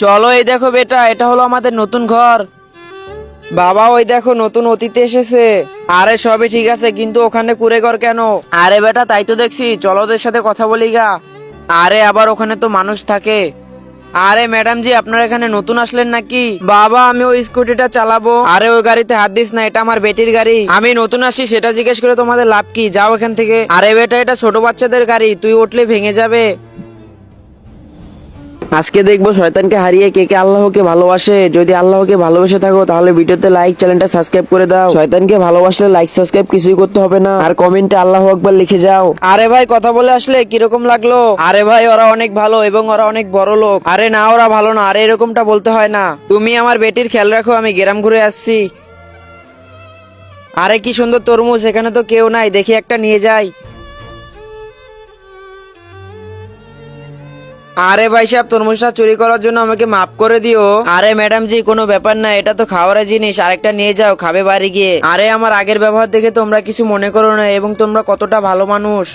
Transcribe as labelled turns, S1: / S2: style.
S1: চলো, এই দেখো বেটা, এটা হলো আমাদের নতুন ঘর। বাবা, ওই দেখো নতুন অতিথি এসেছে। আরে সবই ঠিক আছে, কিন্তু ওখানে কুঁড়ে ঘর কেন? আরে বেটা, তাই তো দেখছি, চলো ওদের সাথে কথা বলি গা। আরে আবার ওখানে তো মানুষ থাকে। আরে ম্যাডাম জি, আপনারা এখানে নতুন আসলেন নাকি? বাবা, আমি ওই স্কুটিটা চালাবো। আরে ওই গাড়িতে হাত দিস না, এটা আমার বেটির গাড়ি। আমি নতুন আসি সেটা জিজ্ঞেস করে তোমাদের লাভ কি? যাও এখান থেকে। আরে বেটা, এটা ছোট বাচ্চাদের গাড়ি, তুই উঠলে ভেঙে যাবে। আজকে দেখবো শয়তানকে হারিয়ে কে কে আল্লাহকে ভালোবাসে। যদি আল্লাহকে ভালোবেসে থাকো তাহলে ভিডিওতে লাইক, চ্যানেলটা সাবস্ক্রাইব করে দাও। শয়তানকে ভালোবাসলে লাইক সাবস্ক্রাইব কিছুই করতে হবে না, আর কমেন্টে আল্লাহু আকবার লিখে যাও। আরে ভাই, কথা বলে আসলে কিরকম লাগলো? আরে ভাই, ওরা অনেক ভালো এবং ওরা অনেক বড় লোক। আরে না, ওরা ভালো না, আরে এরকমটা বলতে হয় না। তুমি আমার বেটির খেয়াল রাখো, আমি গ্রাম ঘুরে আসছি। আরে কি সুন্দর তরমুজ, এখানে তো কেউ নাই, দেখি একটা নিয়ে যাই। আরে ভাই সাহেব, তরমুজটা চুরি করার জন্য আমাকে মাফ করে দিও। আরে ম্যাডাম জি, কোনো ব্যাপার না, এটা তো খাওয়ার জিনিস, আরেকটা নিয়ে যাও, খাবে বাড়ি গিয়ে। আরে আমার আগের ব্যবহার দেখে তোমরা কিছু মনে করো না, এবং তোমরা কতটা ভালো মানুষ।